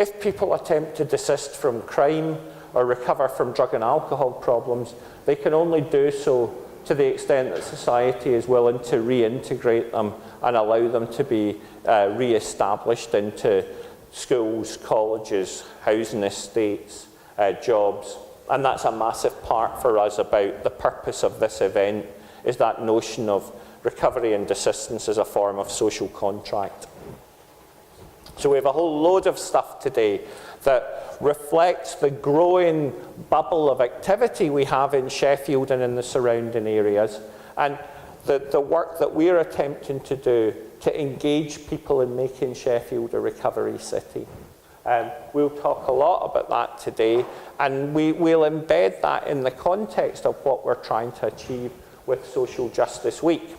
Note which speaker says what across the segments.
Speaker 1: If people attempt to desist from crime or recover from drug and alcohol problems, they can only do so to the extent that society is willing to reintegrate them and allow them to be re-established into schools, colleges, housing estates, jobs. And that's a massive part for us about the purpose of this event, is that notion of recovery and desistance as a form of social contract. So we have a whole load of stuff today that reflects the growing bubble of activity we have in Sheffield and in the surrounding areas, and the work that we're attempting to do to engage people in making Sheffield a recovery city. We'll talk a lot about that today, and we'll embed that in the context of what we're trying to achieve with Social Justice Week.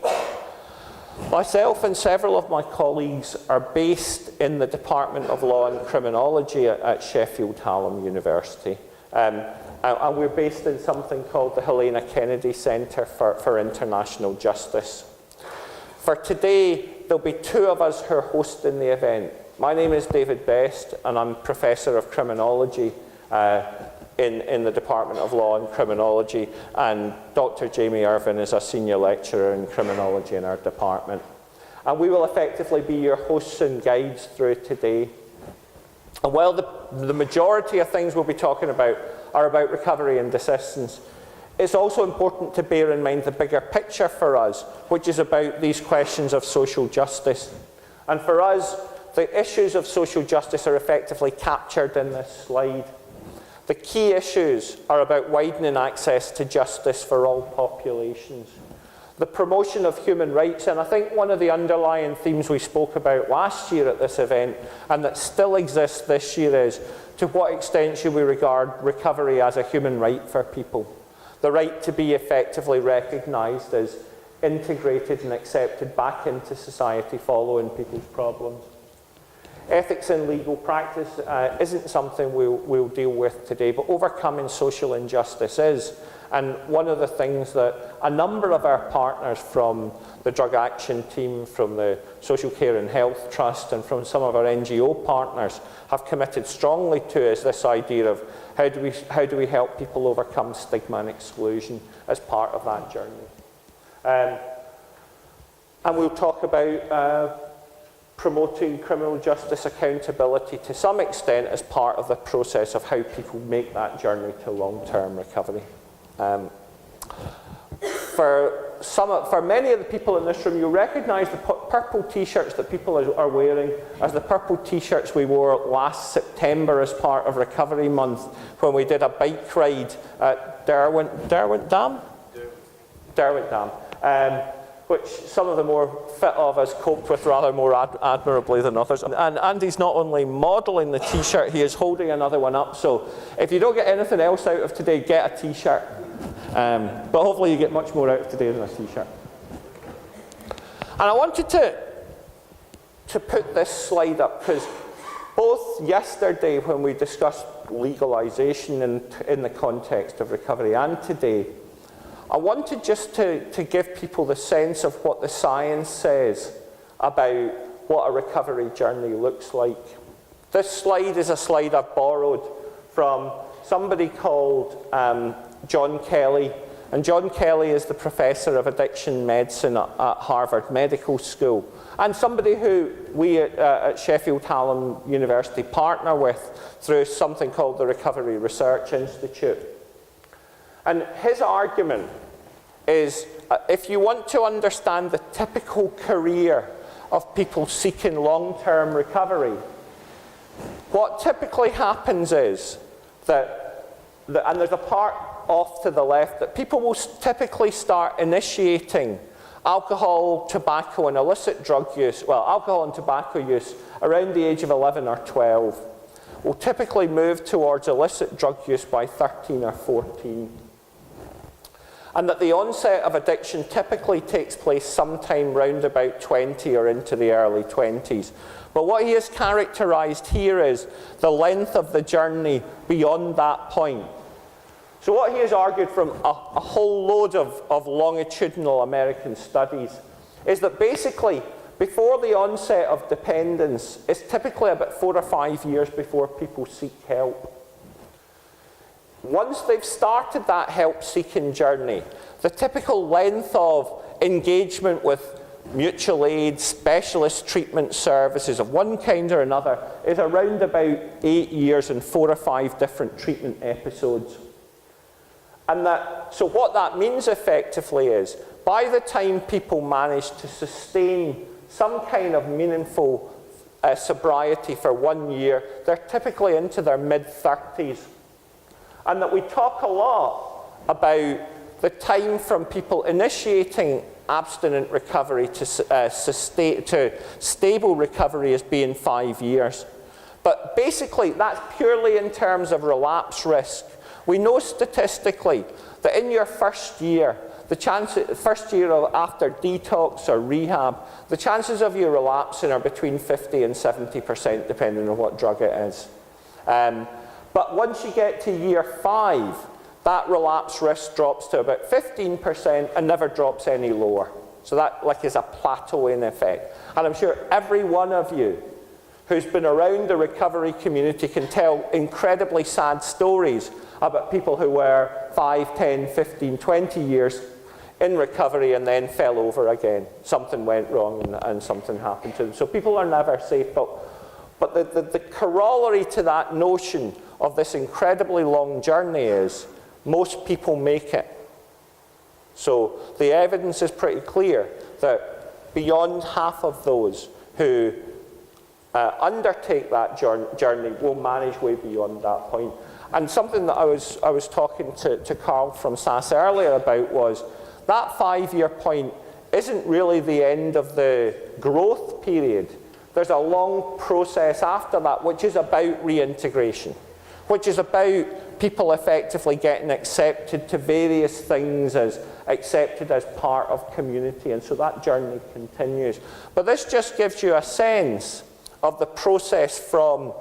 Speaker 1: Myself and several of my colleagues are based in the Department of Law and Criminology at Sheffield Hallam University. And we're based in something called the Helena Kennedy Centre for International Justice. For today, there'll be two of us who are hosting the event. My name is David Best, and I'm Professor of Criminology in the Department of Law and Criminology, and Dr Jamie Irving is a Senior Lecturer in Criminology in our department. And we will effectively be your hosts and guides through today. And while the majority of things we'll be talking about are about recovery and desistance, it's also important to bear in mind the bigger picture for us, which is about these questions of social justice. And for us, the issues of social justice are effectively captured in this slide. The key issues are about widening access to justice for all populations, the promotion of human rights, and I think one of the underlying themes we spoke about last year at this event, and that still exists this year, is to what extent should we regard recovery as a human right for people? The right to be effectively recognised as integrated and accepted back into society following people's problems. Ethics in legal practice isn't something we'll deal with today, but overcoming social injustice is. And one of the things that a number of our partners from the Drug Action Team, from the Social Care and Health Trust, and from some of our NGO partners have committed strongly to is this idea of how do we help people overcome stigma and exclusion as part of that journey. And we'll talk about promoting criminal justice accountability to some extent as part of the process of how people make that journey to long-term recovery. For many of the people in this room, you'll recognise the purple t-shirts that people are wearing as the purple t-shirts we wore last September as part of Recovery Month when we did a bike ride at Derwent Dam. Which some of the more fit of us coped with rather more admirably than others. And Andy's not only modelling the t-shirt, he is holding another one up. So if you don't get anything else out of today, get a t-shirt. But hopefully you get much more out of today than a t-shirt. And I wanted to put this slide up because both yesterday when we discussed legalisation in the context of recovery and today, I wanted just to give people the sense of what the science says about what a recovery journey looks like. This slide is a slide I've borrowed from somebody called John Kelly. And John Kelly is the Professor of Addiction Medicine at Harvard Medical School, and somebody who we at Sheffield Hallam University partner with through something called the Recovery Research Institute. And his argument is, if you want to understand the typical career of people seeking long-term recovery, what typically happens is that, and there's a part off to the left, that people will typically start initiating alcohol, tobacco, and illicit drug use, well, alcohol and tobacco use around the age of 11 or 12. Will typically move towards illicit drug use by 13 or 14. And that the onset of addiction typically takes place sometime round about 20 or into the early 20s. But what he has characterised here is the length of the journey beyond that point. So what he has argued from a whole load of longitudinal American studies is that basically before the onset of dependence, it's typically about 4 or 5 years before people seek help. Once they've started that help-seeking journey, the typical length of engagement with mutual aid, specialist treatment services of one kind or another is around about 8 years and 4 or 5 different treatment episodes. And so what that means effectively is, by the time people manage to sustain some kind of meaningful sobriety for 1 year, they're typically into their mid-30s. And that we talk a lot about the time from people initiating abstinent recovery to stable recovery as being 5 years. But basically, that's purely in terms of relapse risk. We know statistically that in your first year, first year after detox or rehab, the chances of you relapsing are between 50 and 70%, depending on what drug it is. But once you get to year 5, that relapse risk drops to about 15% and never drops any lower. So that is a plateauing effect. And I'm sure every one of you who's been around the recovery community can tell incredibly sad stories about people who were 5, 10, 15, 20 years in recovery and then fell over again. Something went wrong and something happened to them. So people are never safe. But the corollary to that notion of this incredibly long journey is most people make it. So the evidence is pretty clear that beyond half of those who undertake that journey will manage way beyond that point. And something that I was talking to Carl from SAS earlier about was that 5-year point isn't really the end of the growth period. There's a long process after that which is about reintegration, which is about people effectively getting accepted to various things as accepted as part of community, and so that journey continues. But this just gives you a sense of the process for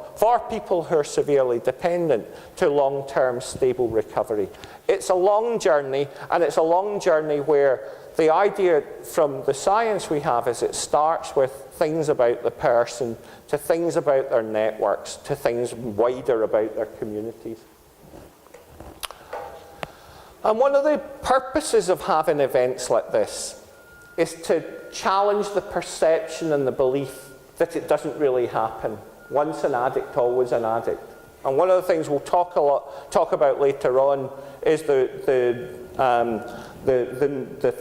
Speaker 1: people who are severely dependent to long-term stable recovery. It's a long journey, and it's a long journey where the idea from the science we have is it starts with things about the person, to things about their networks, to things wider about their communities. And one of the purposes of having events like this is to challenge the perception and the belief that it doesn't really happen. Once an addict, always an addict. And one of the things we'll talk about later on is the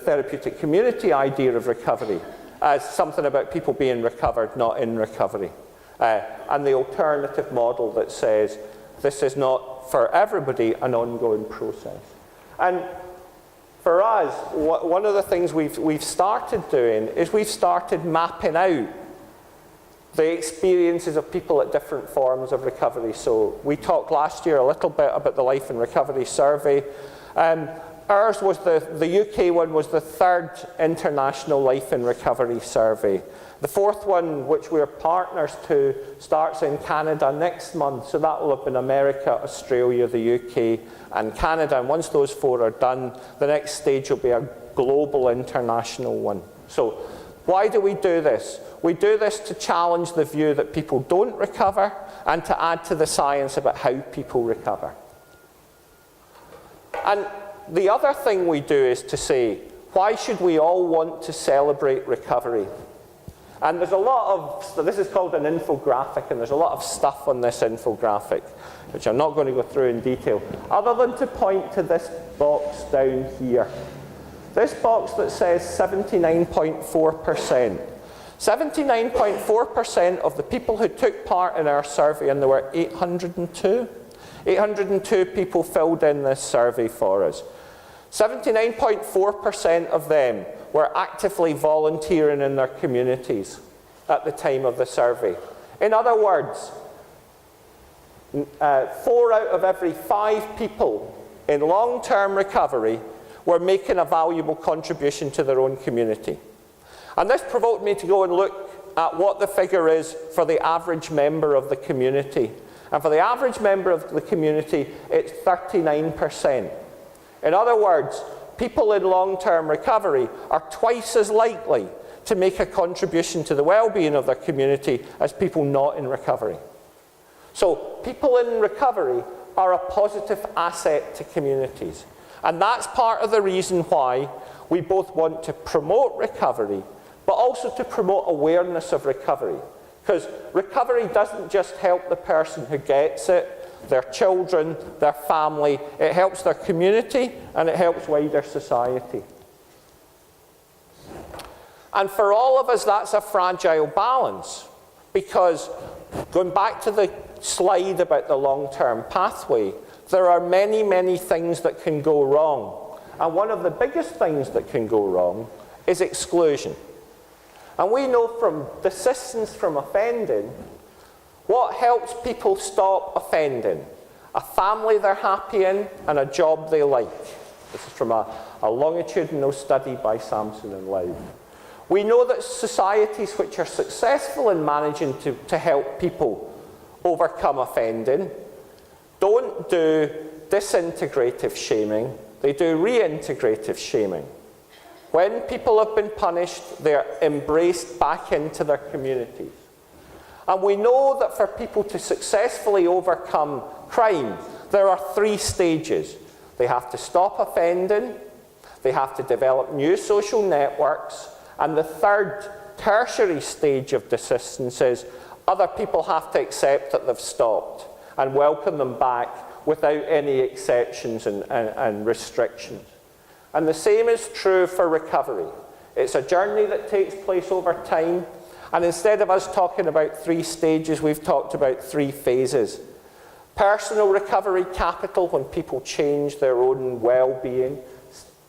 Speaker 1: therapeutic community idea of recovery as something about people being recovered, not in recovery. And the alternative model that says this is not for everybody an ongoing process. And for us, one of the things we've started doing is we've started mapping out the experiences of people at different forms of recovery. So we talked last year a little bit about the Life and Recovery Survey. Ours was the UK one was the 3rd International Life and Recovery Survey. The 4th one, which we're partners to, starts in Canada next month. So that will have been America, Australia, the UK, and Canada. And once those 4 are done, the next stage will be a global international one. So why do we do this? We do this to challenge the view that people don't recover and to add to the science about how people recover. And the other thing we do is to say, why should we all want to celebrate recovery? And there's a lot of, this is called an infographic, and there's a lot of stuff on this infographic, which I'm not going to go through in detail, other than to point to this box down here. This box that says 79.4%. 79.4% of the people who took part in our survey, and there were 802 people filled in this survey for us. 79.4% of them were actively volunteering in their communities at the time of the survey. In other words, 4 out of every 5 people in long-term recovery were making a valuable contribution to their own community. And this provoked me to go and look at what the figure is for the average member of the community. And for the average member of the community, it's 39%. In other words, people in long-term recovery are twice as likely to make a contribution to the well-being of their community as people not in recovery. So people in recovery are a positive asset to communities. And that's part of the reason why we both want to promote recovery, but also to promote awareness of recovery. Because recovery doesn't just help the person who gets it, their children, their family, it helps their community and it helps wider society. And for all of us, that's a fragile balance, because going back to the slide about the long-term pathway, there are many, many things that can go wrong. And one of the biggest things that can go wrong is exclusion. And we know from desistance from offending, what helps people stop offending? A family they're happy in and a job they like. This is from a longitudinal study by Sampson and Lowe. We know that societies which are successful in managing to help people overcome offending don't do disintegrative shaming, they do reintegrative shaming. When people have been punished, they're embraced back into their communities. And we know that for people to successfully overcome crime, there are 3 stages. They have to stop offending, they have to develop new social networks, and the 3rd, tertiary stage of desistance is other people have to accept that they've stopped and welcome them back without any exceptions and restrictions. And the same is true for recovery. It's a journey that takes place over time, and instead of us talking about 3 stages, we've talked about 3 phases. Personal recovery capital, when people change their own well-being.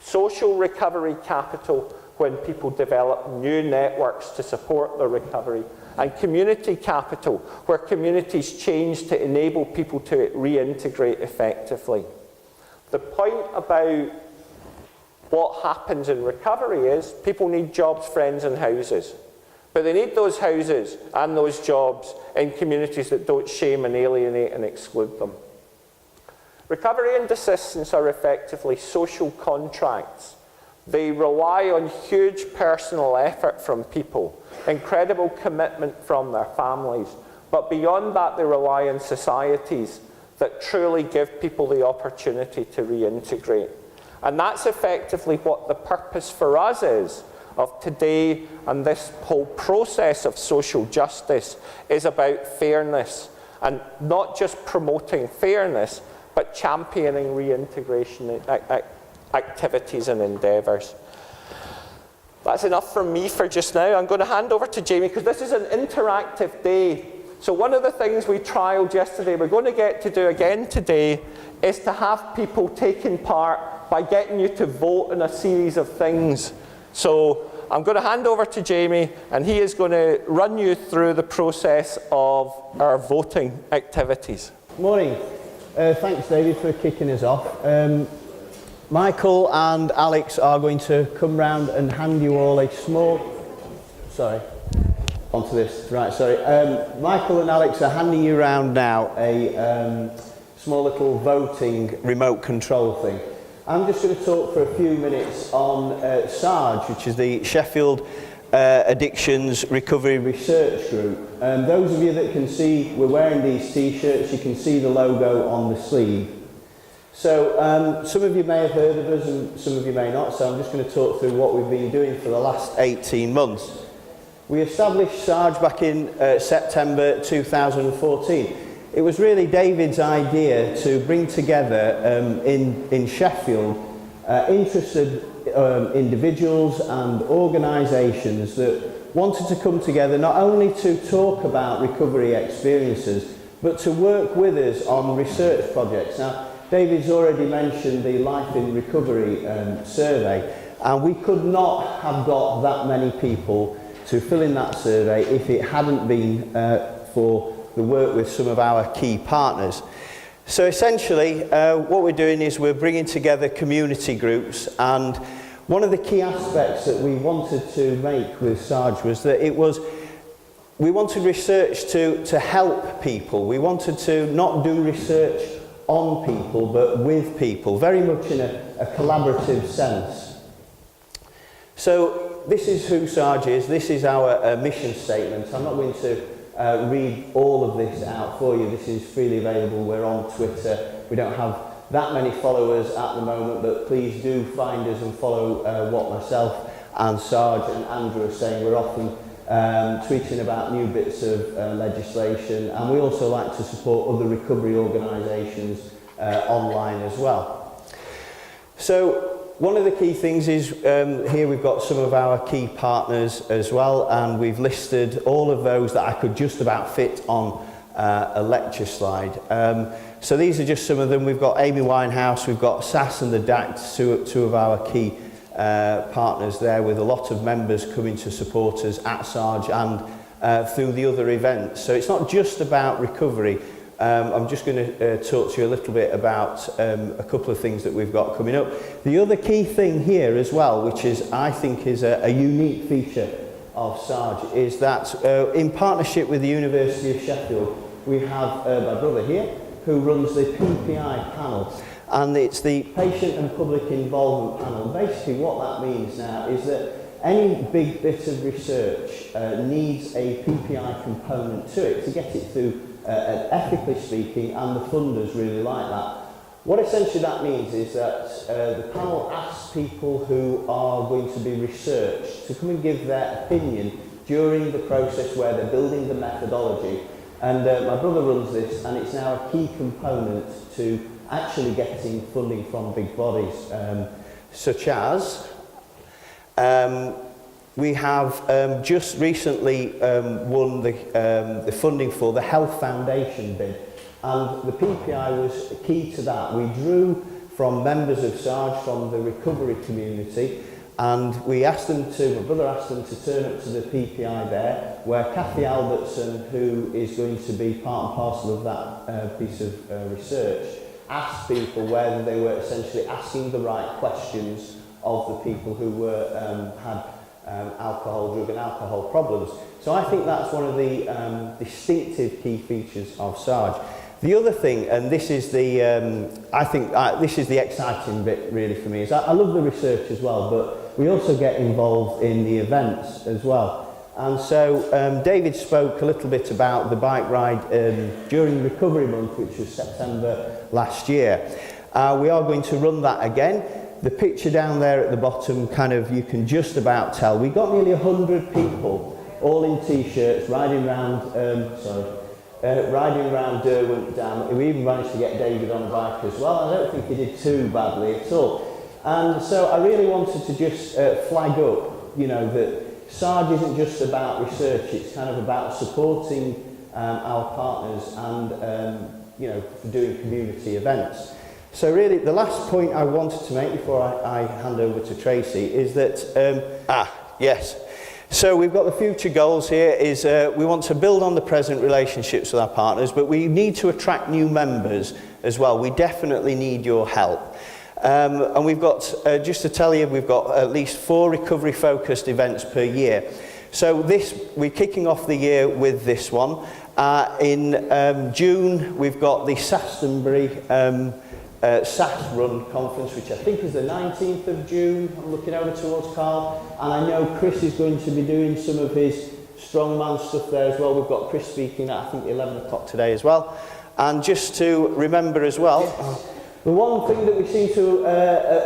Speaker 1: Social recovery capital, when people develop new networks to support their recovery. And community capital, where communities change to enable people to reintegrate effectively. The point about what happens in recovery is people need jobs, friends, and houses. But they need those houses and those jobs in communities that don't shame and alienate and exclude them. Recovery and desistance are effectively social contracts. They rely on huge personal effort from people, incredible commitment from their families. But beyond that, they rely on societies that truly give people the opportunity to reintegrate. And that's effectively what the purpose for us is of today, and this whole process of social justice is about fairness, and not just promoting fairness, but championing reintegration activities and endeavours. That's enough from me for just now. I'm going to hand over to Jamie, because this is an interactive day. So one of the things we trialled yesterday, we're going to get to do again today, is to have people taking part by getting you to vote on a series of things. So I'm going to hand over to Jamie, and he is going to run you through the process of our voting activities.
Speaker 2: Morning. Thanks, David, for kicking us off. Michael and Alex are going to come round and hand you all a small... onto this. Right, sorry. Michael and Alex are handing you round now a small little voting remote control thing. I'm just going to talk for a few minutes on SARRG, which is the Sheffield Addictions Recovery Research Group. Those of you that can see, we're wearing these t-shirts, you can see the logo on the sleeve. So some of you may have heard of us and some of you may not, so I'm just going to talk through what we've been doing for the last 18 months. We established SARRG back in September 2014. It was really David's idea to bring together in Sheffield interested individuals and organisations that wanted to come together not only to talk about recovery experiences, but to work with us on research projects. Now, David's already mentioned the Life in Recovery survey, and we could not have got that many people to fill in that survey if it hadn't been for the work with some of our key partners. So essentially, what we're doing is we're bringing together community groups, and one of the key aspects that we wanted to make with SARRG was that we wanted research to help people. We wanted to not do research on people, but with people, very much in a collaborative sense. So this is who SARRG is, this is our mission statement. I'm not going to read all of this out for you. This is freely available. We're on Twitter. We don't have that many followers at the moment, but please do find us and follow what myself and SARRG and Andrew are saying. We're often tweeting about new bits of legislation, and we also like to support other recovery organisations online as well. So one of the key things is here we've got some of our key partners as well, and we've listed all of those that I could just about fit on a lecture slide. So these are just some of them. We've got Amy Winehouse, we've got SAS and the DACT, two of our key partners there, with a lot of members coming to support us at SARRG and through the other events. So it's not just about recovery. I'm just going to talk to you a little bit about a couple of things that we've got coming up. The other key thing here as well, which is I think is a unique feature of SARRG, is that in partnership with the University of Sheffield, we have my brother here who runs the PPI panel, and it's the Patient and Public Involvement Panel. Basically what that means now is that any big bit of research needs a PPI component to it to get it through ethically speaking, and the funders really like that. What essentially that means is that the panel asks people who are going to be researched to come and give their opinion during the process where they're building the methodology. And my brother runs this, and it's now a key component to actually getting funding from big bodies, such as we have just recently won the funding for the Health Foundation bid, and the PPI was key to that. We drew from members of SARRG from the recovery community, and we asked them to, my brother asked them to turn up to the PPI there, where Kathy Albertson, who is going to be part and parcel of that piece of research, asked people whether they were essentially asking the right questions of the people who were had drug and alcohol problems. So I think that's one of the distinctive key features of SARRG. The other thing, and this is the, I think this is the exciting bit really for me, is I love the research as well, but we also get involved in the events as well. And so David spoke a little bit about the bike ride during Recovery Month, which was September last year. We are going to run that again. The picture down there at the bottom, kind of, you can just about tell. We got nearly 100 people, all in t-shirts, riding around, riding around Derwent Dam. We even managed to get David on a bike as well. I don't think he did too badly at all. And so I really wanted to just flag up, you know, that SARRG isn't just about research, it's kind of about supporting our partners and, you know, doing community events. So really, the last point I wanted to make before I hand over to Tracy is that, yes. So we've got the future goals here is we want to build on the present relationships with our partners, but we need to attract new members as well. We definitely need your help. And we've got, just to tell you, we've got at least 4 recovery-focused events per year. So we're kicking off the year with this one. In June, we've got the Sastonbury SAS Run Conference, which I think is the 19th of June. I'm looking over towards Carl. And I know Chris is going to be doing some of his strongman stuff there as well. We've got Chris speaking at, I think, 11 o'clock today as well. And just to remember as well, the one thing that we seem to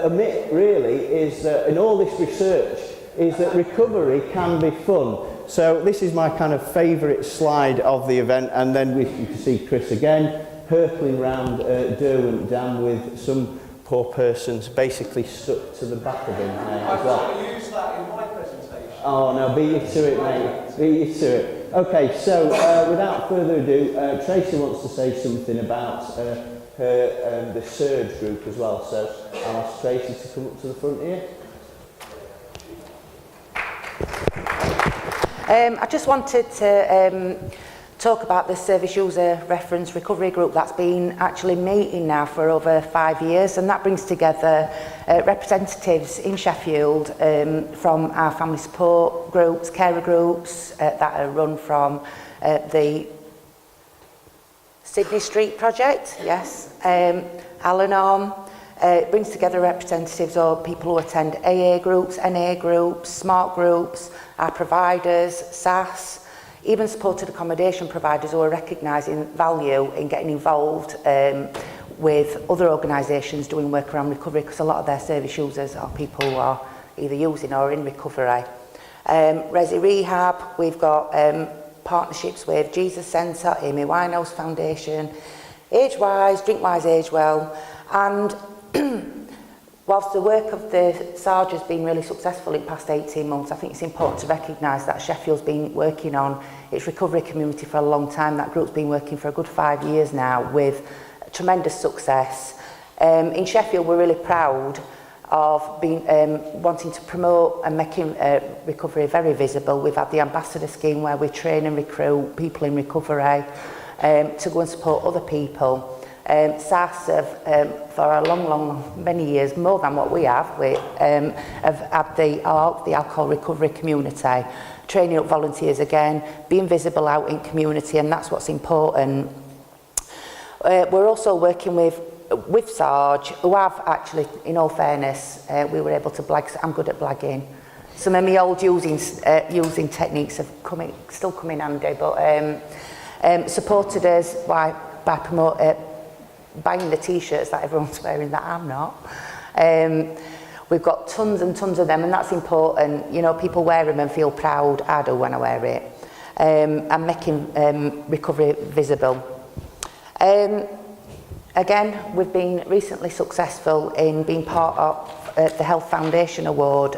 Speaker 2: omit really is that in all this research is that recovery can be fun. So this is my kind of favourite slide of the event, and then you can see Chris again hurtling round Derwent Dam with some poor persons basically stuck to the back of him as well.
Speaker 3: I use that in my presentation.
Speaker 2: Oh no, beat you to it, mate. Beat you to it. Okay, so without further ado, Tracy wants to say something about the SARRG group as well. So I'll ask Tracy to come up to the front here.
Speaker 4: I just wanted to talk about the service user reference recovery group that's been actually meeting now for over 5 years, and that brings together representatives in Sheffield from our family support groups, carer groups that are run from the Sydney Street Project, yes, Al-Anon, It brings together representatives or people who attend AA groups, NA groups, SMART groups, our providers, SAS, even supported accommodation providers who are recognising value in getting involved with other organisations doing work around recovery, because a lot of their service users are people who are either using or in recovery. Resi Rehab, we've got partnerships with Jesus Centre, Amy Winehouse Foundation, Age-Wise, Drink-Wise, Age-Well, and whilst the work of the SARRG has been really successful in the past 18 months, I think it's important to recognise that Sheffield's been working on its recovery community for a long time. That group's been working for a good 5 years now with tremendous success. In Sheffield, we're really proud of being, wanting to promote and making recovery very visible. We've had the ambassador scheme where we train and recruit people in recovery to go and support other people. SAS have, for a many years, more than what we have had the alcohol recovery community, training up volunteers again, being visible out in community, and that's what's important. We're also working with SARRG, who have actually, in all fairness, we were able to blag. I'm good at blagging. Some of my old using techniques have still come in handy, but supported us by buying the t-shirts that everyone's wearing that I'm not. We've got tons and tons of them, and that's important. You know, people wear them and feel proud. I do when I wear it. And making recovery visible. Again, we've been recently successful in being part of the Health Foundation Award,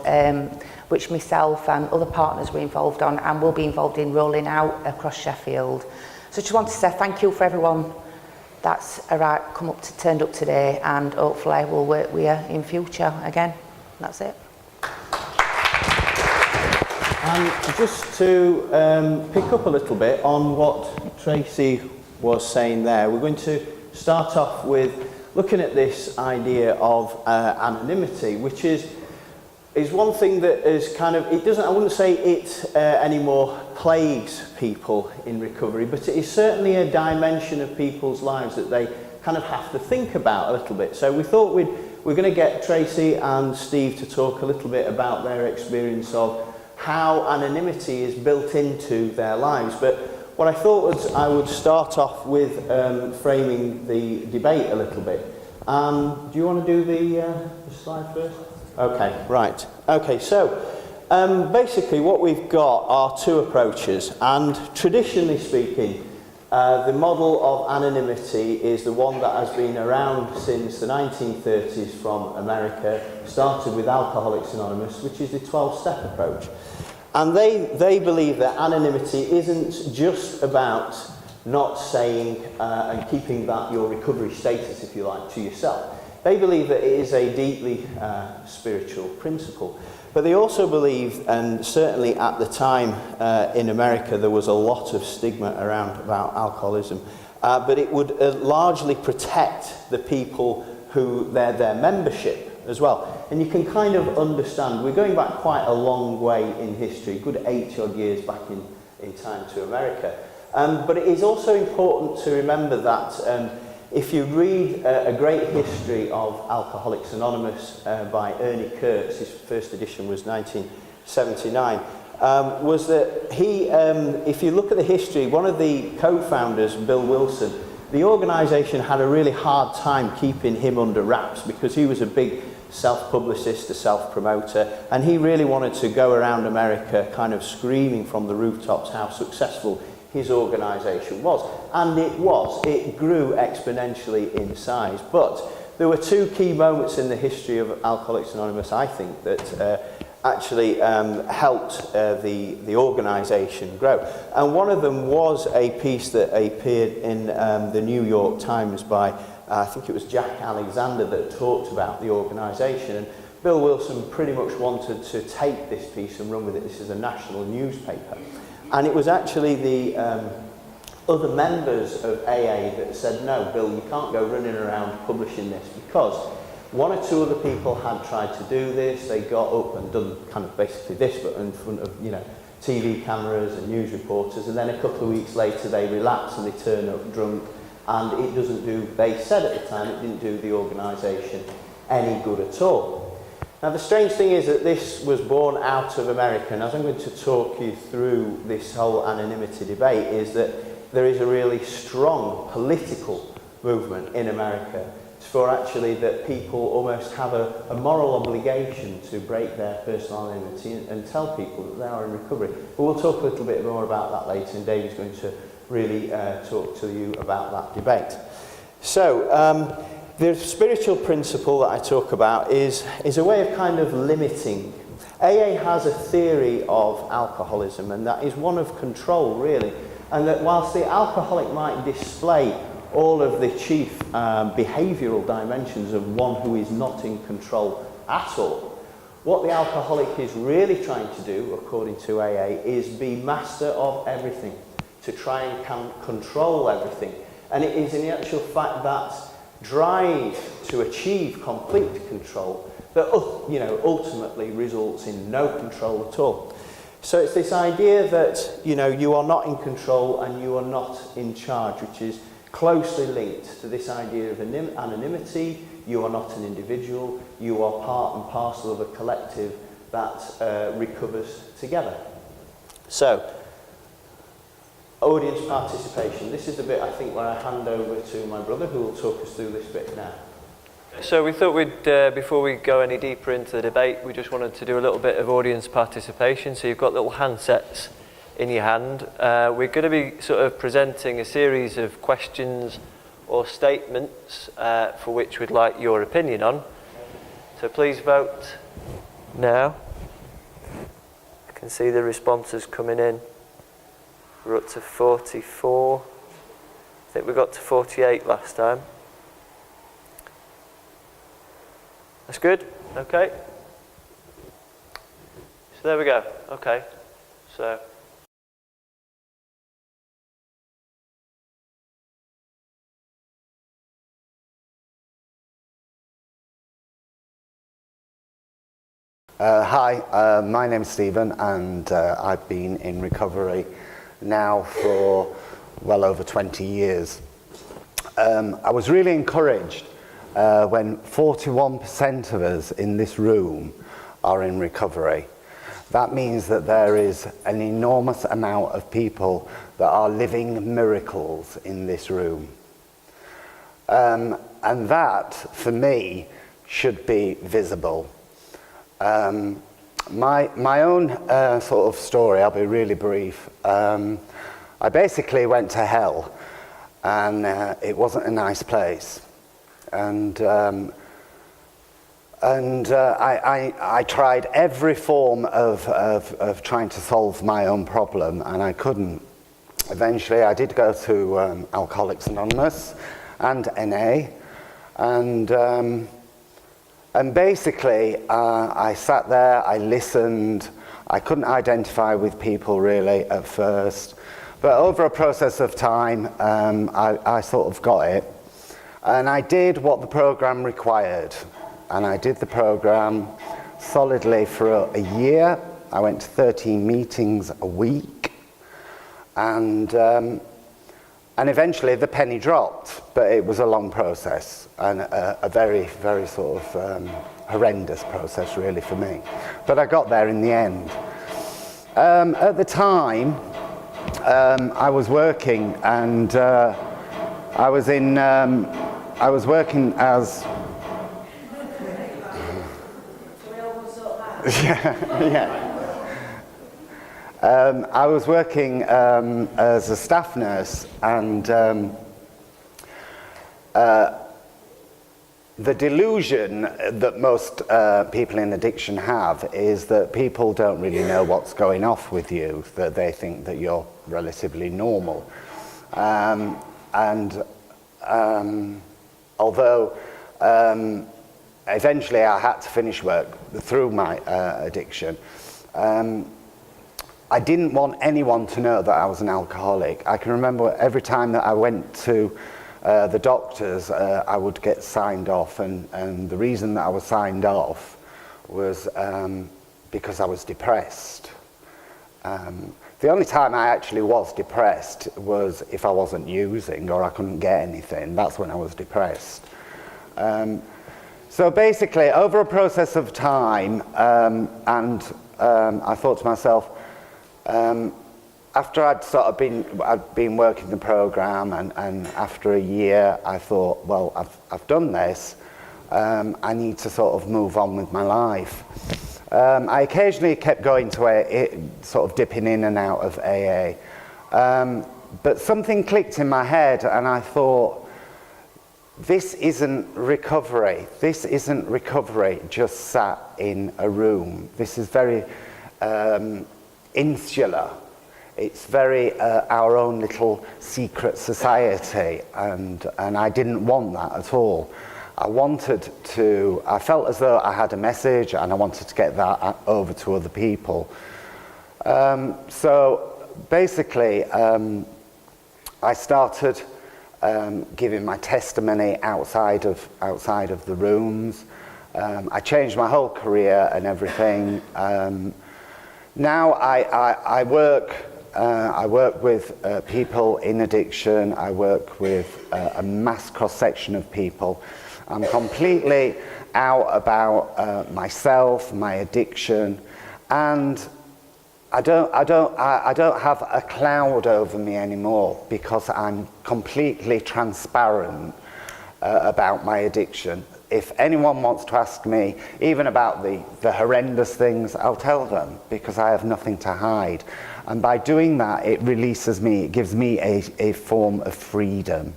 Speaker 4: which myself and other partners were involved on and will be involved in rolling out across Sheffield. So I just want to say thank you for everyone that's turned up today, and hopefully we'll work with you in future again. That's it.
Speaker 2: And just to pick up a little bit on what Tracy was saying there, we're going to start off with looking at this idea of anonymity, which is one thing that is kind of, I wouldn't say it anymore plagues people in recovery, but it is certainly a dimension of people's lives that they kind of have to think about a little bit. So we thought we're going to get Tracy and Steve to talk a little bit about their experience of how anonymity is built into their lives. But what I thought was I would start off with framing the debate a little bit. Do you want to do the slide first? Okay, right. Okay, so basically what we've got are two approaches, and traditionally speaking, the model of anonymity is the one that has been around since the 1930s from America, started with Alcoholics Anonymous, which is the 12-step approach. And they believe that anonymity isn't just about not saying and keeping that your recovery status, if you like, to yourself. They believe that it is a deeply spiritual principle. But they also believe, and certainly at the time in America there was a lot of stigma around about alcoholism, but it would largely protect the people who their membership as well. And you can kind of understand, we're going back quite a long way in history, good 80 odd years back in time to America. But it is also important to remember that if you read a great history of Alcoholics Anonymous by Ernie Kurtz, his first edition was 1979, was that he, if you look at the history, one of the co-founders, Bill Wilson, the organisation had a really hard time keeping him under wraps because he was a big self-publicist, a self-promoter, and he really wanted to go around America kind of screaming from the rooftops how successful his organisation was. And it grew exponentially in size. But there were two key moments in the history of Alcoholics Anonymous, I think, that actually helped the organisation grow. And one of them was a piece that appeared in the New York Times by, I think it was Jack Alexander, that talked about the organisation. And Bill Wilson pretty much wanted to take this piece and run with it. This is a national newspaper. And it was actually the other members of AA that said, no, Bill, you can't go running around publishing this, because one or two other people had tried to do this. They got up and done kind of basically this, but in front of, you know, TV cameras and news reporters, and then a couple of weeks later they relapse and they turn up drunk, and it doesn't do, they said at the time, it didn't do the organisation any good at all. Now the strange thing is that this was born out of America, and as I'm going to talk you through this whole anonymity debate, is that there is a really strong political movement in America for actually that people almost have a moral obligation to break their personal anonymity and tell people that they are in recovery. But we'll talk a little bit more about that later, and David's going to really talk to you about that debate. So, the spiritual principle that I talk about is a way of kind of limiting. AA has a theory of alcoholism, and that is one of control, really. And that whilst the alcoholic might display all of the chief behavioural dimensions of one who is not in control at all, what the alcoholic is really trying to do, according to AA, is be master of everything, to try and control everything. And it is in the actual fact that drive to achieve complete control that ultimately results in no control at all. So it's this idea that you are not in control and you are not in charge, which is closely linked to this idea of anonymity. You are not an individual, you are part and parcel of a collective that recovers together. So, audience participation. This is the bit I think where I hand over to my brother who will talk us through this bit now.
Speaker 3: So we thought we'd, before we go any deeper into the debate, we just wanted to do a little bit of audience participation. So you've got little handsets in your hand. We're going to be sort of presenting a series of questions or statements for which we'd like your opinion on. So please vote now. I can see the responses coming in. We're up to 44. I think we got to 48 last time. That's good? Okay. So there we go. Okay. So
Speaker 5: Hi, my name's Stephen, and I've been in recovery now for well over 20 years. I was really encouraged when 41% of us in this room are in recovery. That means that there is an enormous amount of people that are living miracles in this room. And that, for me, should be visible. My own sort of story, I'll be really brief. I basically went to hell, and it wasn't a nice place. And I tried every form of trying to solve my own problem, and I couldn't. Eventually, I did go to Alcoholics Anonymous and NA, and basically, I sat there, I listened. I couldn't identify with people really at first, but over a process of time, I sort of got it. And I did what the program required. And I did the program solidly for a year. I went to 13 meetings a week. And eventually the penny dropped, but it was a long process and a very, very sort of horrendous process really for me. But I got there in the end. At the time, I was working, and I was working as... I was working as a staff nurse, and the delusion that most people in addiction have is that people don't really know what's going off with you, that they think that you're relatively normal. Although eventually I had to finish work through my addiction, I didn't want anyone to know that I was an alcoholic. I can remember every time that I went to the doctors, I would get signed off, and the reason that I was signed off was because I was depressed. The only time I actually was depressed was if I wasn't using or I couldn't get anything. That's when I was depressed. So basically, over a process of time, I thought to myself, after I'd been working the program, and after a year, I thought, well, I've done this. I need to sort of move on with my life. I occasionally kept going to sort of dipping in and out of AA. But something clicked in my head, and I thought, this isn't recovery. This isn't recovery just sat in a room. This is very insular. It's very our own little secret society, and I didn't want that at all. I felt as though I had a message, and I wanted to get that over to other people. So basically, I started giving my testimony outside of the rooms. I changed my whole career and everything. Now I work with people in addiction. I work with a mass cross-section of people. I'm completely out about myself, my addiction, and I don't have a cloud over me anymore, because I'm completely transparent about my addiction. If anyone wants to ask me, even about the horrendous things, I'll tell them, because I have nothing to hide. And by doing that, it releases me, it gives me a form of freedom.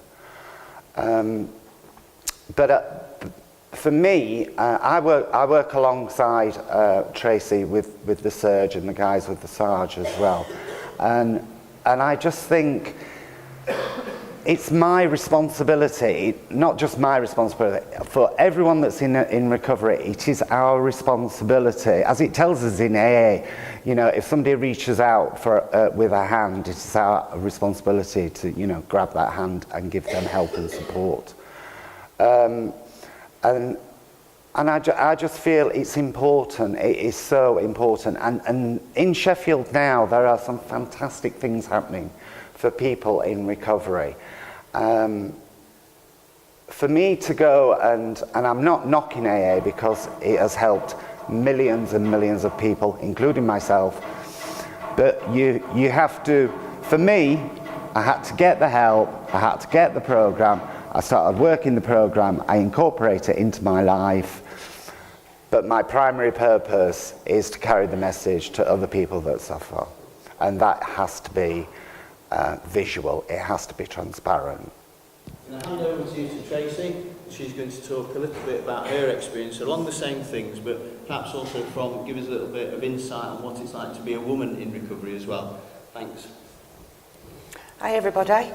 Speaker 5: For me, I work alongside Tracy with the SARRG and the guys with the SARRG as well, and I just think it's my responsibility, not just my responsibility, for everyone that's in recovery. It is our responsibility, as it tells us in AA. You know, if somebody reaches out with a hand, it's our responsibility to, you know, grab that hand and give them help and support. And I just feel it's important. It is so important. And in Sheffield now, there are some fantastic things happening for people in recovery. For me to go, and I'm not knocking AA, because it has helped millions and millions of people, including myself, but you have to, for me, I had to get the help, I had to get the program. I started working the program, I incorporate it into my life, but my primary purpose is to carry the message to other people that suffer, and that has to be visual, it has to be transparent.
Speaker 2: And I'll hand over to you to Tracy. She's going to talk a little bit about her experience along the same things, but perhaps also give us a little bit of insight on what it's like to be a woman in recovery as well. Thanks.
Speaker 4: Hi everybody.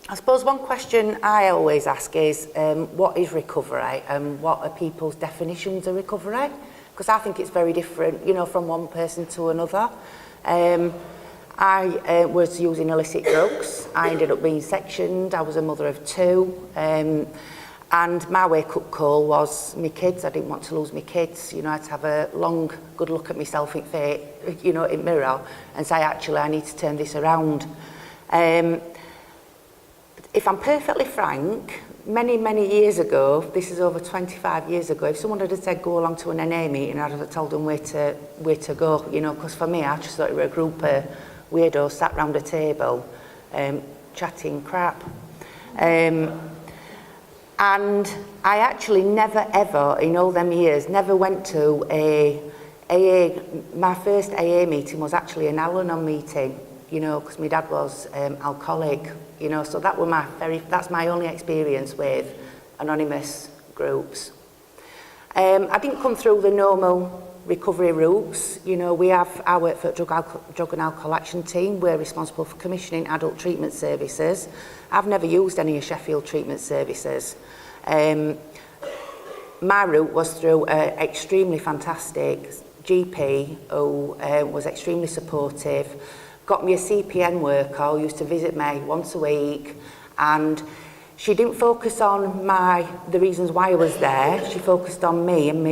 Speaker 4: I suppose one question I always ask is, what is recovery, and what are people's definitions of recovery? Because I think it's very different, you know, from one person to another. I was using illicit drugs. I ended up being sectioned. I was a mother of 2. And my wake-up call was my kids. I didn't want to lose my kids. You know, I had to have a long, good look at myself in mirror, and say, actually, I need to turn this around. If I'm perfectly frank, many, many years ago, this is over 25 years ago, if someone had said go along to an NA meeting, I'd have told them where to go, you know, because for me, I just thought we were a group of weirdos sat round a table, chatting crap. And I actually never, ever, in all them years, never went to my first AA meeting was actually an Al-Anon meeting, you know, because my dad was alcoholic, you know, so that's my only experience with anonymous groups. I didn't come through the normal recovery routes. You know, I work for a drug and alcohol action team. We're responsible for commissioning adult treatment services. I've never used any of Sheffield treatment services. My route was through an extremely fantastic GP who was extremely supportive, got me a CPN worker who used to visit me once a week, and she didn't focus on the reasons why I was there. She focused on me and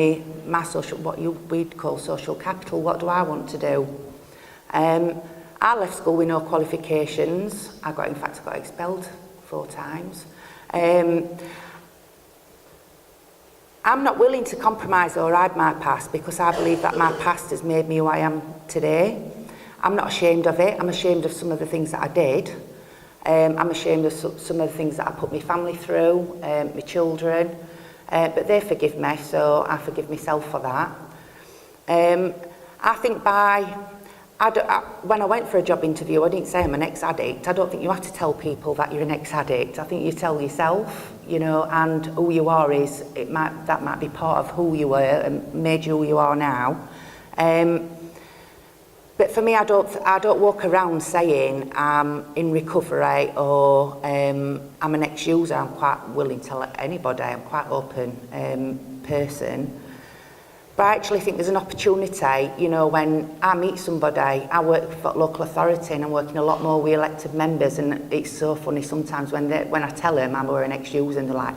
Speaker 4: my social, we'd call social capital. What do I want to do? I left school with no qualifications. In fact, I got expelled 4 times. I'm not willing to compromise or hide my past because I believe that my past has made me who I am today. I'm not ashamed of it. I'm ashamed of some of the things that I did. I'm ashamed of some of the things that I put my family through, my children, but they forgive me, so I forgive myself for that. I think when I went for a job interview, I didn't say I'm an ex-addict. I don't think you have to tell people that you're an ex-addict. I think you tell yourself, you know, and who you are is, that might be part of who you were and made you who you are now. But for me, I don't walk around saying I'm in recovery or I'm an ex-user. I'm quite willing to tell anybody. I'm quite an open person. But I actually think there's an opportunity, you know, when I meet somebody, I work for local authority and I'm working a lot more with elected members, and it's so funny sometimes when I tell them I'm an ex-user and they're like,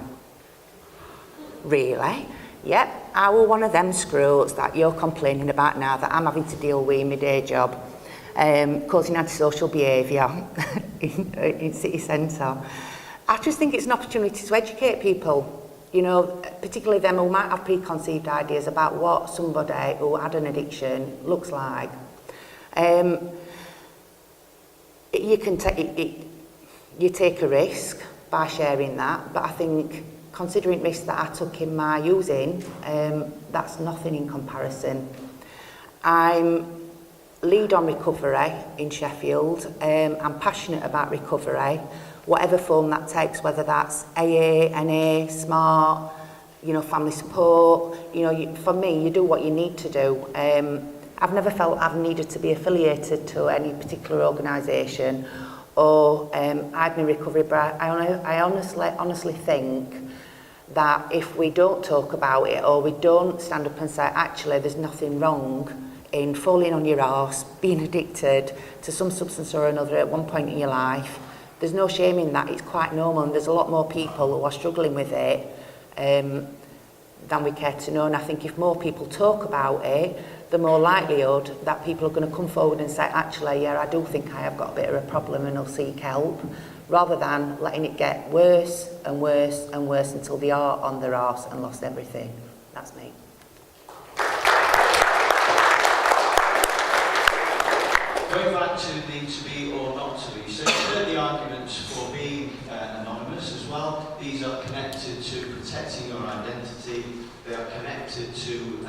Speaker 4: really? Yep, I was one of them screws that you're complaining about now that I'm having to deal with in my day job, causing antisocial behaviour in city centre. I just think it's an opportunity to educate people. You know, particularly them who might have preconceived ideas about what somebody who had an addiction looks like. You can take a risk by sharing that, but I think considering risks that I took in my using, that's nothing in comparison. I'm lead on recovery in Sheffield. I'm passionate about recovery, whatever form that takes, whether that's AA, NA, SMART, you know, family support. You know, for me, you do what you need to do. I've never felt I've needed to be affiliated to any particular organisation or I've been recovery, but I honestly think that if we don't talk about it or we don't stand up and say, actually, there's nothing wrong in falling on your arse, being addicted to some substance or another at one point in your life, there's no shame in that. It's quite normal, and there's a lot more people who are struggling with it than we care to know. And I think if more people talk about it, the more likelihood that people are going to come forward and say, actually, yeah, I do think I have got a bit of a problem and I'll seek help, rather than letting it get worse and worse and worse until they are on their arse and lost everything. That's me.
Speaker 2: Going back to the to be or not to be, so you've heard the arguments for being anonymous as well. These are connected to protecting your identity. They are connected to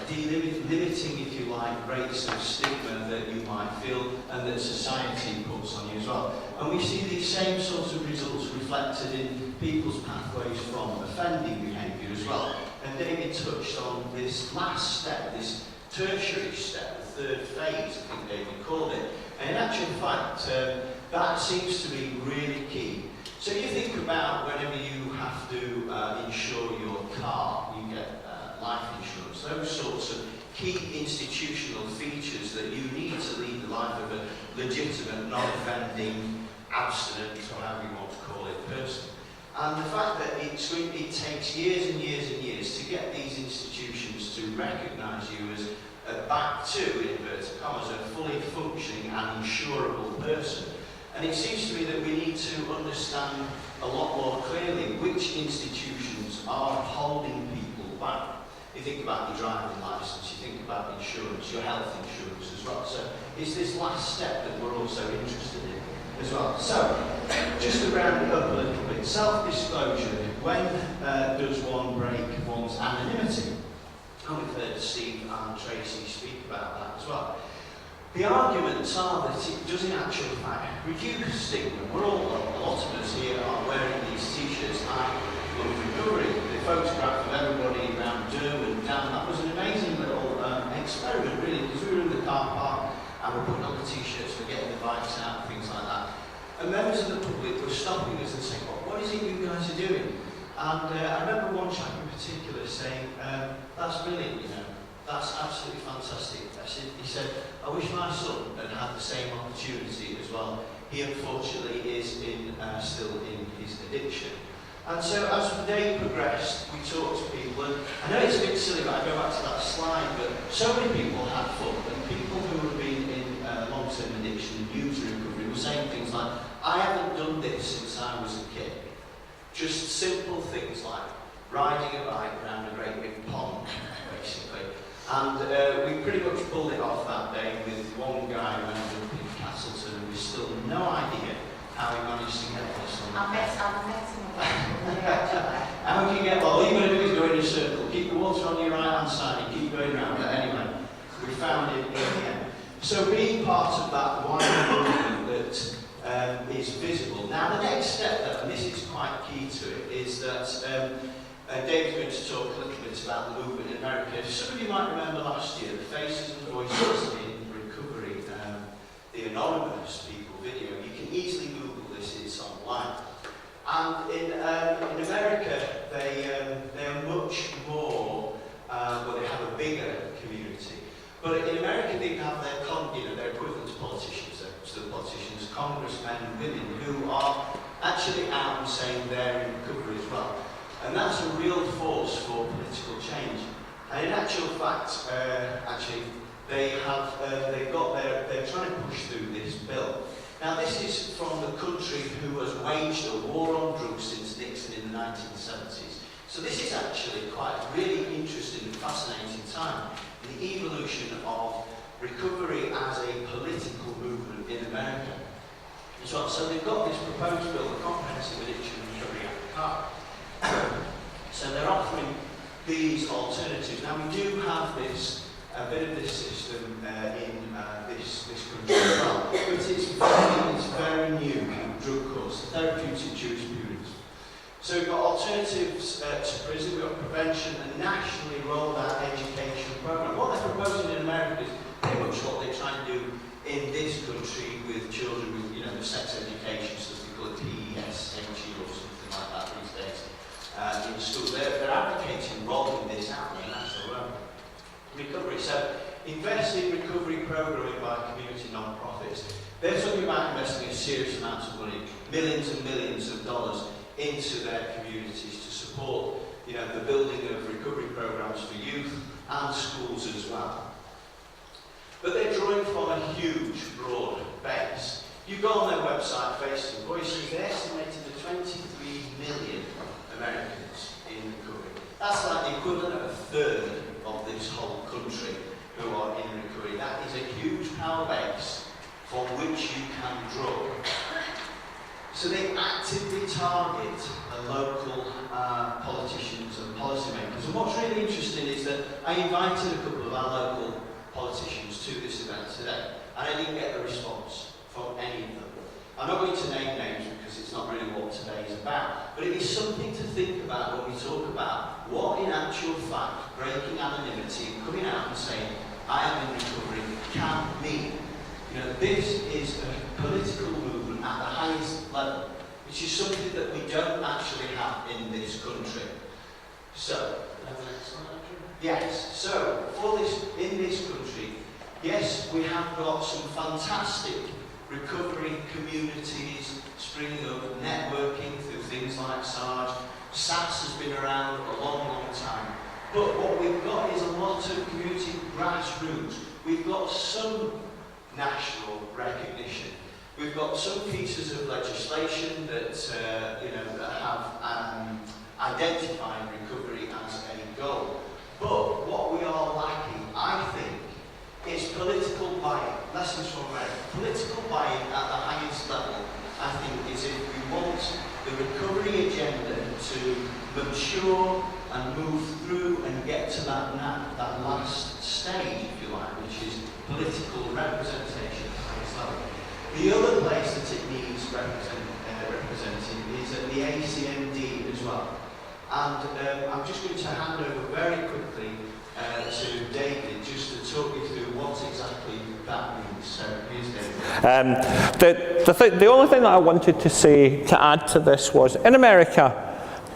Speaker 2: limiting, if you like, rates of stigma that you might feel and that society puts on you as well. And we see these same sorts of results reflected in people's pathways from offending behaviour as well. And David touched on this last step, this tertiary step, the third phase, I think David called it. And in actual fact, that seems to be really key. So you think about whenever you have to insure your car, you get life insurance, those sorts of key institutional features that you need to lead the life of a legitimate, non-offending, abstinent, or however you want to call it, person. And the fact that it takes years and years and years to get these institutions to recognise you as back to, in inverted commas, a fully functioning and insurable person. And it seems to me that we need to understand a lot more clearly which institutions are holding people back. You think about your driving licence, you think about insurance, your health insurance as well. So it's this last step that we're also interested in as well. So, just to round it up a little bit, self-disclosure. When does one break one's anonymity? And we've heard Steve and Tracy speak about that as well. The arguments are that it does in actual fact reduce stigma. A lot of us here are wearing these t-shirts, I love recovery. The photograph of everybody around Durham down, that was an amazing little experiment really, because we were in the car park and we're putting on the t-shirts, we're getting the bikes out and things like that. And members of the public were stopping us and saying, well, what is it you guys are doing? And I remember one chap in particular saying, that's brilliant, you know. That's absolutely fantastic. He said, I wish my son had had the same opportunity as well. He unfortunately is still in his addiction. And so as the day progressed, we talked to people, and I know it's a bit silly, but I go back to that slide, but so many people had fun, and people who have been in long-term addiction and user recovery were saying things like, I haven't done this since I was a kid. Just simple things like, riding a bike around a great big pond, basically. And we pretty much pulled it off that day with one guy who ended up in Castleton, and we've still no idea how he managed to get this on.
Speaker 4: I met him.
Speaker 2: How do you get, well, all you're going to do is go in a circle, keep the water on your right hand side and keep going round. But anyway, we found it in the end. So being part of that wider movement that is visible. Now the next step, though, and this is quite key to it, is that Dave's going to talk a little bit about the movement in America. Some of you might remember last year the Faces and Voices in Recovery, the anonymous people video. You can easily Google this, it's online. And in America, they are much more, well, they have a bigger community. But in America, they have their equivalent to politicians, they're still politicians, congressmen and women who are actually out and saying they're in recovery as well. And that's a real force for political change. And in actual fact, they're trying to push through this bill. Now this is from the country who has waged a war on drugs since Nixon in the 1970s. So this is actually quite a really interesting and fascinating time in the evolution of recovery as a political movement in America. So they've got this proposed bill, the Comprehensive Addiction and Recovery Act. So they're offering these alternatives. Now we do have a bit of this system in this country as well, but it's very new drug course, therapeutic jurisprudence. So we've got alternatives to prison, we've got prevention and nationally rolled out education program. What they're proposing in America is pretty much what they try to do in this country with children with, the sex education, so they call it PESHE or something like that these days in school. They're advocating rolling this out in national recovery. So invest in recovery programming by community non-profits. They're talking about investing a serious amount of money, millions and millions of dollars into their communities to support, the building of recovery programs for youth and schools as well. But they're drawing from a huge, broad base. You go on their website, Faces and Voices, they estimated that 23 million Americans in recovery. That's like the equivalent of a third of this whole country who are in recovery. That is a huge power base from which you can draw. So they actively target the local politicians and policymakers. And what's really interesting is that I invited a couple of our local politicians to this event today, and I didn't get a response from any of them. I'm not going to name names because it's not really what today is about, but it is something to think about when we talk about what in actual fact breaking anonymity and coming out and saying I am in recovery can mean. This is a political movement at the highest level, which is something that we don't actually have in this country. So, yes, so in this country, yes, we have got some fantastic recovery communities springing up, networking through things like SARRG. SAS has been around a long, long time. But what we've got is a lot of community grassroots. We've got some national recognition. We've got some pieces of legislation that that have identified recovery as a goal. But what we are lacking, I think, is political buy-in. Lessons from America. Political buy-in at the highest level, I think, is if we want the recovery agenda to mature and move through and get to that last stage, if you like, which is political representation at the highest level. The other place that it needs representing is at the ACMD as well. And I'm just going to hand over very quickly to David just to talk you through what exactly that means. So here's David.
Speaker 1: The only thing that I wanted to say to add to this was, in America,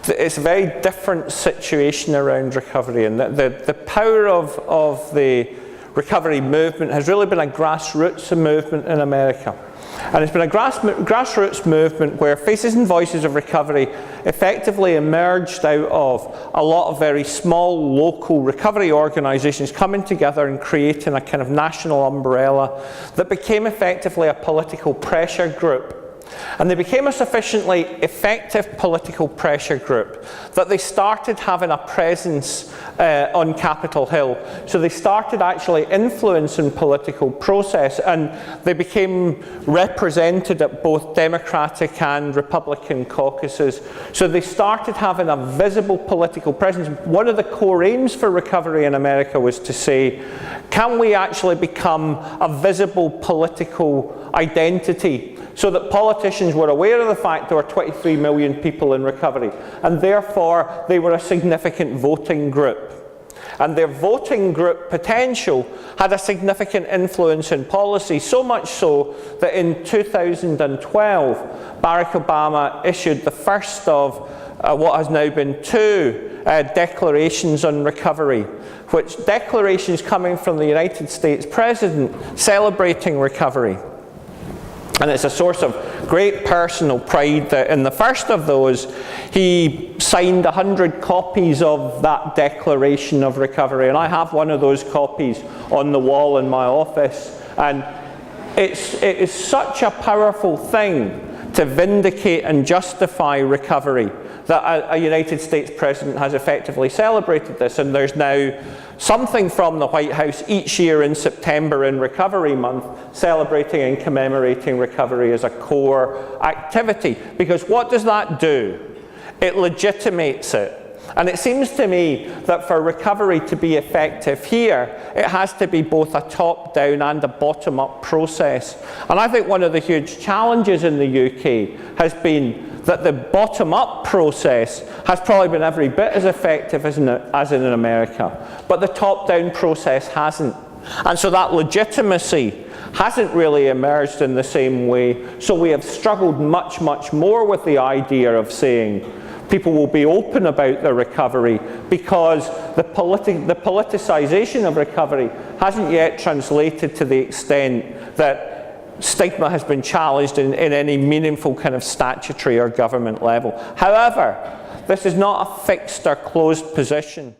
Speaker 1: it's a very different situation around recovery, and the power of the recovery movement has really been a grassroots movement in America. And it's been a grassroots movement where Faces and Voices of Recovery effectively emerged out of a lot of very small local recovery organisations coming together and creating a kind of national umbrella that became effectively a political pressure group And they became a sufficiently effective political pressure group that they started having a presence on Capitol Hill. So they started actually influencing political process, and they became represented at both Democratic and Republican caucuses. So they started having a visible political presence. One of the core aims for Recovery in America was to say, can we actually become a visible political identity, so that politicians were aware of the fact there were 23 million people in recovery, and therefore they were a significant voting group. And their voting group potential had a significant influence in policy, so much so that in 2012, Barack Obama issued the first of what has now been 2 declarations on recovery, which declarations coming from the United States President celebrating recovery. And it's a source of great personal pride that in the first of those, he signed 100 copies of that Declaration of Recovery. And I have one of those copies on the wall in my office. And it is such a powerful thing to vindicate and justify recovery that a United States President has effectively celebrated this. And there's now something from the White House each year in September in Recovery Month, celebrating and commemorating recovery as a core activity. Because what does that do? It legitimates it. And it seems to me that for recovery to be effective here, it has to be both a top-down and a bottom-up process. And I think one of the huge challenges in the UK has been that the bottom-up process has probably been every bit as effective as in America, but the top-down process hasn't. And so that legitimacy hasn't really emerged in the same way. So we have struggled much, much more with the idea of saying people will be open about their recovery, because the politicisation of recovery hasn't yet translated to the extent that stigma has been challenged in any meaningful kind of statutory or government level. However, this is not a fixed or closed position.